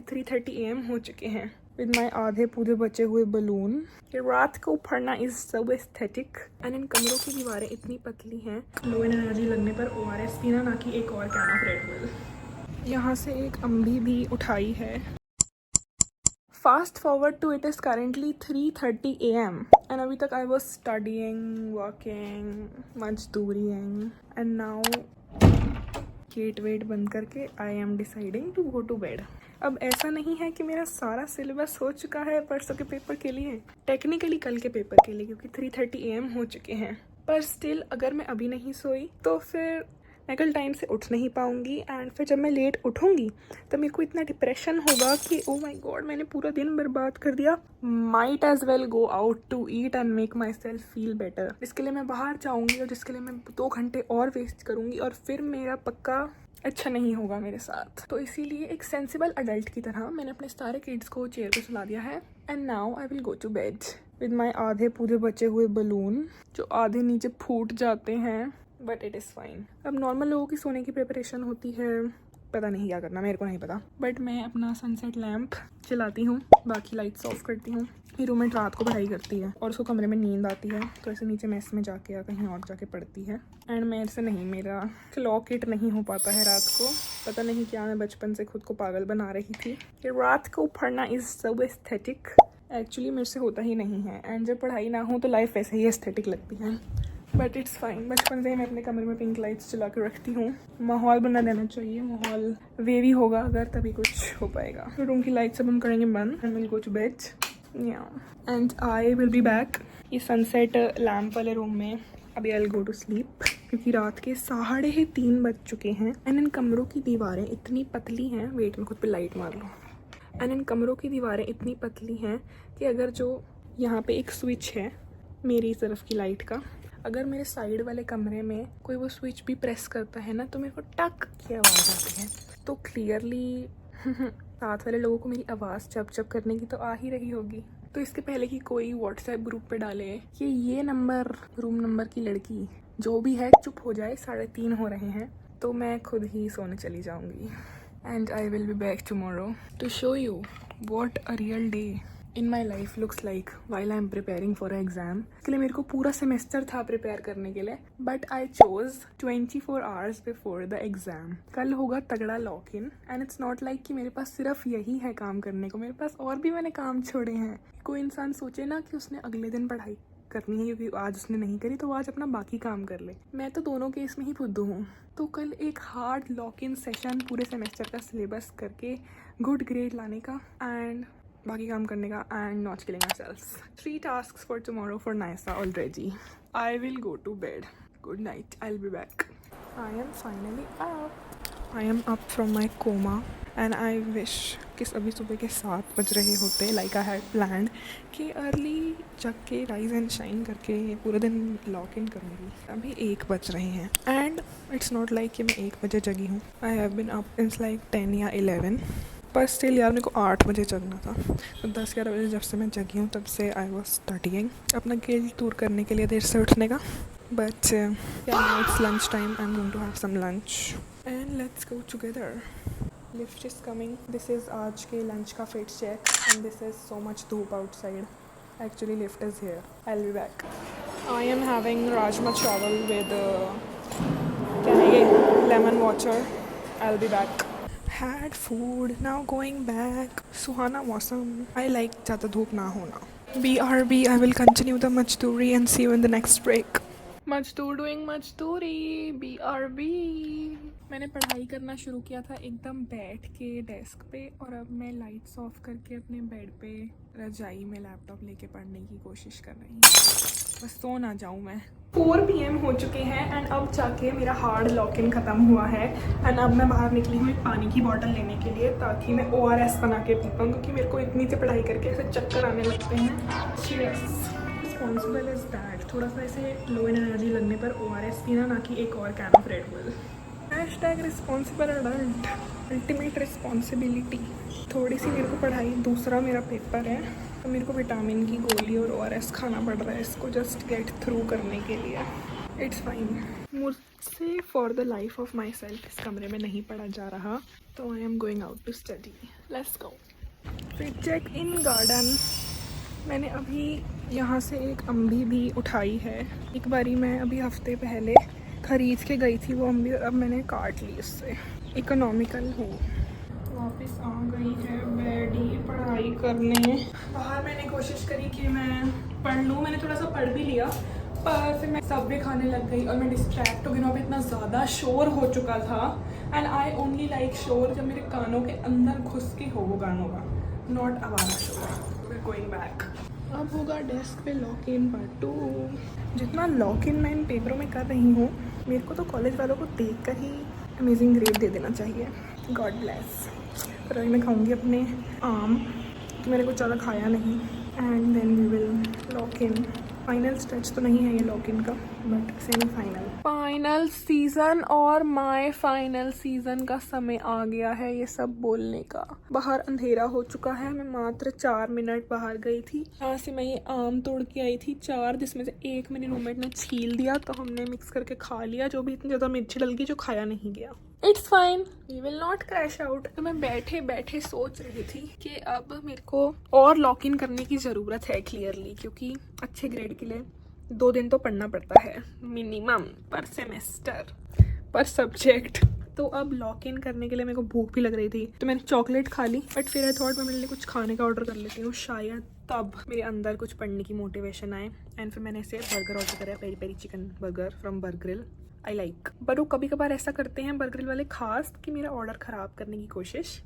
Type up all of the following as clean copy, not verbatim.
3:30 AM हो चुके हैं विद माई आधे पूरे बचे हुए बलून। ये रात को पढ़ना is so aesthetic and in कमरों की दीवारें इतनी पतली हैं, लो इन एनर्जी लगने पर ORS पीना, ना कि एक और कैन ऑफ रेड बुल। यहाँ से एक अम्बी भी उठाई है। Fast forward to it is currently 3:30 AM and अभी तक आई वॉज स्टडिंग, वर्किंग, मजदूरिंग एंड नाउ गेट वेट बंद करके I am deciding to go to bed. अब ऐसा नहीं है कि मेरा सारा सिलेबस हो चुका है परसों के पेपर के लिए, टेक्निकली कल के पेपर के लिए, क्योंकि 3:30 AM हो चुके हैं। पर स्टिल अगर मैं अभी नहीं सोई तो फिर मैं कल टाइम से उठ नहीं पाऊंगी एंड फिर जब मैं लेट उठूंगी तो मेरे को इतना डिप्रेशन होगा कि ओ माय गॉड मैंने पूरा दिन बर्बाद कर दिया। Might as well go out to eat and make myself feel better, जिसके लिए मैं बाहर जाऊंगी और जिसके लिए मैं 2 घंटे और वेस्ट करूंगी और फिर मेरा पक्का अच्छा नहीं होगा मेरे साथ। तो इसीलिए एक सेंसिबल अडल्ट की तरह मैंने अपने सारे किड्स को चेयर पे सुला दिया है and now I will go to bed with my आधे पूरे बचे हुए बलून, जो आधे नीचे फूट जाते हैं, बट इट इज़ फाइन। अब नॉर्मल लोगों की सोने की प्रिपरेशन होती है, पता नहीं क्या करना, मेरे को नहीं पता, बट मैं अपना सनसेट लैम्प चलाती हूँ, बाकी लाइट्स ऑफ करती हूँ। मेरी रूममेट रात को पढ़ाई करती है और उसको कमरे में नींद आती है तो ऐसे नीचे मेस में जाके या कहीं और जाके पढ़ती है एंड मेरे से नहीं, मेरा क्लॉक इट नहीं हो पाता है रात को। पता नहीं क्या मैं बचपन से खुद को पागल बना रही थी कि रात को पढ़ना इज़ सो एस्थेटिक। एक्चुअली मेरे से होता ही नहीं है एंड जब पढ़ाई ना हो तो लाइफ वैसे ही एस्थेटिक लगती है, बट इट्स फाइन। बचपन से ही मैं अपने कमरे में पिंक लाइट्स चला के रखती हूँ। माहौल बना देना चाहिए, माहौल वेवी होगा अगर तभी कुछ हो पाएगा। तो रूम की लाइट्स अब हम करेंगे बंद and will go to bed and I will be back. ये सनसेट लैम्प वाले रूम में अभी I will go to sleep क्योंकि रात के 3:30 बज चुके हैं एंड इन कमरों की दीवारें इतनी पतली हैं, वेट मैं खुद पे लाइट मार लूँ, एंड इन कमरों की दीवारें इतनी पतली हैं कि अगर जो यहाँ पे एक स्विच है मेरी तरफ की लाइट का, अगर मेरे साइड वाले कमरे में कोई वो स्विच भी प्रेस करता है ना तो मेरे को टक की आवाज़ आती है। तो क्लियरली साथ वाले लोगों को मेरी आवाज़ चप चप करने की तो आ ही रही होगी। तो इसके पहले कि कोई व्हाट्सएप ग्रुप पे डाले कि ये नंबर रूम नंबर की लड़की जो भी है चुप हो जाए, 3:30 हो रहे हैं, तो मैं खुद ही सोने चली जाऊँगी and I will be back tomorrow to show you what a real day in my life looks like while I am preparing for exam. इसके लिए मेरे को पूरा सेमेस्टर था प्रिपेयर करने के लिए, but I chose 24 hours before the exam. कल होगा तगड़ा lock in and it's not like कि मेरे पास सिर्फ यही है काम करने को, मेरे पास और भी मैंने काम छोड़े हैं। कोई इंसान सोचे ना कि उसने अगले दिन पढ़ाई करनी है क्योंकि आज उसने नहीं करी तो आज अपना बाकी काम कर ले, मैं तो दोनों केस में ही फुद्दू हूँ। तो कल एक हार्ड लॉक इन सेशन पूरे सेमेस्टर का सिलेबस करके गुड ग्रेड लाने का एंड बाकी काम करने का and not killing ourselves. 3 tasks for tomorrow for Naisa already. I will go to bed. Good night. I'll be back. I am finally up. I am up from my coma and I wish कि अभी सुबह के 7 बज रहे होते like I had planned कि early जग के rise and shine करके पूरा दिन लॉक इन करूँगी। अभी 1 बज रहे हैं एंड इट्स नॉट लाइक कि मैं 1 बजे जगी हूँ। I have been up since like 10 या 11, पर स्टिल यार मेरे को 8 बजे जगना था, तो 10-11 बजे जब से मैं जगी हूँ तब से आई वॉज स्टडीइंग अपना गिल्ट दूर करने के लिए देर से उठने का। But it's lunch time, I am going to have some lunch and let's go together. Lift is coming, this is आज के लंच का fit check and this is so much धूप outside. Actually lift is here, I will be back. I am having rajma chawal with lemon water, I will be back. Had food, now going back. सुहाना मौसम, I like ज़्यादा धूप ना होना। BRB, I will continue the मजदूरी and see you in the next break. मजदूर doing मजदूरी, BRB। मैंने पढ़ाई करना शुरू किया था एकदम बैठ के डेस्क पे और अब मैं लाइट्स ऑफ करके अपने बेड पे रजाई में लैपटॉप लेके पढ़ने की कोशिश कर रही हूँ, बस सो ना जाऊँ मैं। 4 PM हो चुके हैं एंड अब जाके मेरा हार्ड लॉक इन ख़त्म हुआ है एंड अब मैं बाहर निकली हूँ एक पानी की बॉटल लेने के लिए ताकि मैं ORS बना के पी पाऊँ, क्योंकि मेरे को इतनी सी पढ़ाई करके ऐसे चक्कर आने लगते हैं। रिस्पॉन्सिबल इज़ दैट, थोड़ा सा ऐसे लो इन एनर्जी लगने पर ORS पीना, ना कि एक और can of red bull. #Responsible adult, ultimate responsibility. थोड़ी सी मेरे को पढ़ाई, दूसरा मेरा पेपर है तो मेरे को विटामिन की गोली और ORS खाना पड़ रहा है इसको जस्ट गेट थ्रू करने के लिए। It's fine. मुझसे for the life of myself इस कमरे में नहीं पढ़ा जा रहा, तो I am going out to study. Let's go. फिर चेक इन गार्डन। मैंने अभी यहाँ से एक अम्बी भी उठाई है। एक बारी मैं अभी हफ्ते पहले खरीद के गई थी वो अम्बी, और अब मैंने काट ली उससे। इकोनॉमिकल हूँ। वापस आ गई है बैडी पढ़ाई करने। बाहर मैंने कोशिश करी कि मैं पढ़ लूँ, मैंने थोड़ा सा पढ़ भी लिया, पर फिर मैं सबवे खाने लग गई और मैं डिस्ट्रैक्ट हो गई। वहाँ पे इतना ज़्यादा शोर हो चुका था, एंड आई ओनली लाइक शोर जब मेरे कानों के अंदर घुस के हो वो गानों का, नॉट आवारा शोर। We going back. अब होगा डेस्क पे लॉक इन पार्ट 2। जितना लॉक इन मैं इन पेपरों में कर रही हूँ, मेरे को तो कॉलेज वालों को देख कर ही अमेजिंग ग्रेड दे देना चाहिए। God bless. पर अभी मैं खाऊंगी अपने आम, तो मैंने कुछ ज़्यादा खाया नहीं, and then we will lock in. Final stage तो नहीं है ये लॉक इन का, but semi final. Final season और माय फाइनल सीजन का समय आ गया है ये सब बोलने का। बाहर अंधेरा हो चुका है। मैं मात्र 4 मिनट बाहर गई थी। यहाँ से मैं ये आम तोड़ के आई थी 4, जिसमें से एक मेरी रूममेट ने छील दिया, तो हमने मिक्स करके खा लिया। जो भी इतनी ज़्यादा मिर्ची डल गई जो खाया नहीं गया। It's fine, we will not crash out. तो मैं बैठे बैठे सोच रही थी कि अब मेरे को और लॉक इन करने की ज़रूरत है क्लियरली, क्योंकि अच्छे ग्रेड के लिए 2 दिन तो पढ़ना पड़ता है मिनिमम पर सेमेस्टर, पर सब्जेक्ट। तो अब लॉक इन करने के लिए मेरे को भूख भी लग रही थी, तो मैंने चॉकलेट खा ली। बट फिर आई थॉट मैं मेरे लिए कुछ खाने का ऑर्डर कर लेती हूँ, शायद तब मेरे अंदर कुछ पढ़ने की मोटिवेशन आए। एंड फिर मैंने ऐसे बर्गर ऑर्डर करा, peri peri chicken burger from Burgrill. I like, but वो कभी कभार ऐसा करते हैं बर्गरिल वाले खास कि मेरा ऑर्डर ख़राब करने की कोशिश।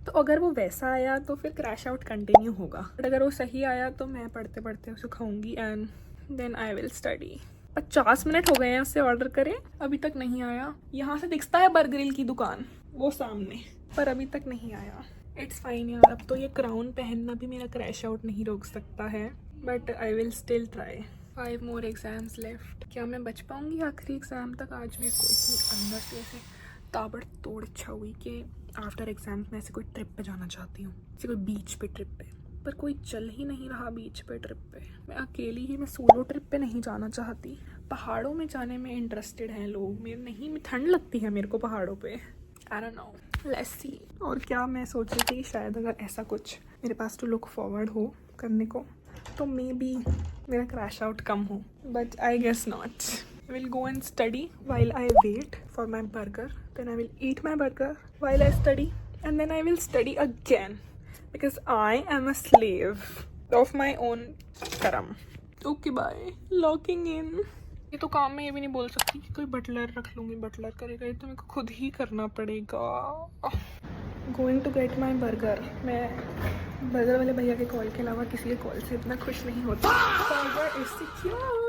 तो अगर वो वैसा आया तो फिर क्रैश आउट कंटिन्यू होगा, बट अगर वो सही आया तो मैं पढ़ते पढ़ते उसे खाऊंगी, and then I will study. 50 minute हो गए हैं उससे ऑर्डर करे, अभी तक नहीं आया। यहाँ से दिखता है बर्गरिल की दुकान वो सामने, पर अभी तक नहीं आया। इट्स फाइन यार, अब तो ये क्राउन पहनना भी मेरा क्रैश आउट नहीं रोक सकता है, but I will still try. 5 more exams left. क्या मैं बच पाऊंगी आखिरी एग्जाम तक? आज मेरे को इतनी अंदर से ऐसे ताबड़तोड़ इच्छा हुई कि आफ्टर एग्जाम मैं ऐसे कोई ट्रिप पे जाना चाहती हूँ, ऐसे कोई बीच पे ट्रिप पे, पर कोई चल ही नहीं रहा बीच पे ट्रिप पे। मैं अकेली ही, मैं सोलो ट्रिप पे नहीं जाना चाहती। पहाड़ों में जाने में इंटरेस्टेड हैं लोग, मेरे नहीं, ठंड लगती है मेरे को पहाड़ों पे। I don't know, let's see. और क्या मैं सोच रही थी कि शायद अगर ऐसा कुछ मेरे पास टू लुक फॉरवर्ड हो करने को, तो मे बी मेरा क्रैश आउट कम हो, but I guess not. I will go and study while I wait for my burger. Then I will eat my burger while I study, and then I will study again because I am a slave of my own karam. Okay, bye. Locking in. ये तो काम में ये भी नहीं बोल सकती कि कोई बटलर रख लूँगी, बटलर करेगा, ये तो मेरे को खुद ही करना पड़ेगा। Going to get my burger. मैं बर्गर वाले भैया के कॉल के अलावा किसी के कॉल से इतना खुश नहीं होता। Burger is secure.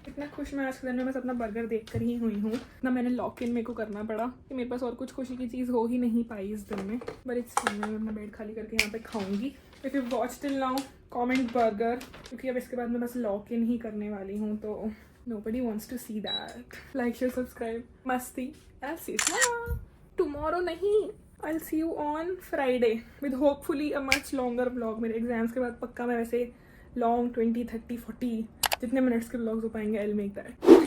इतना खुश मैं आज के दिन में बस अपना बर्गर देख कर ही हुई हूँ ना। मैंने लॉक इन मेरे को करना पड़ा कि मेरे पास और कुछ खुशी की चीज़ हो ही नहीं पाई इस दिन में। बट इट्स फाइन, मैं अपना बेड खाली करके यहाँ पे खाऊंगी। If you watch till now comment burger, क्योंकि अब इसके बाद मैं बस लॉक इन ही करने वाली हूँ, तो nobody wants to see that. Like, share, subscribe. मस्ती। I'll see you tomorrow नहीं, I'll see you on Friday with hopefully a much longer vlog. मेरे एग्जाम्स के बाद पक्का मैं वैसे लॉन्ग 20, 30, 40 जितने मिनट्स के व्लॉग्स हो पाएंगे आई विल मेक दैट।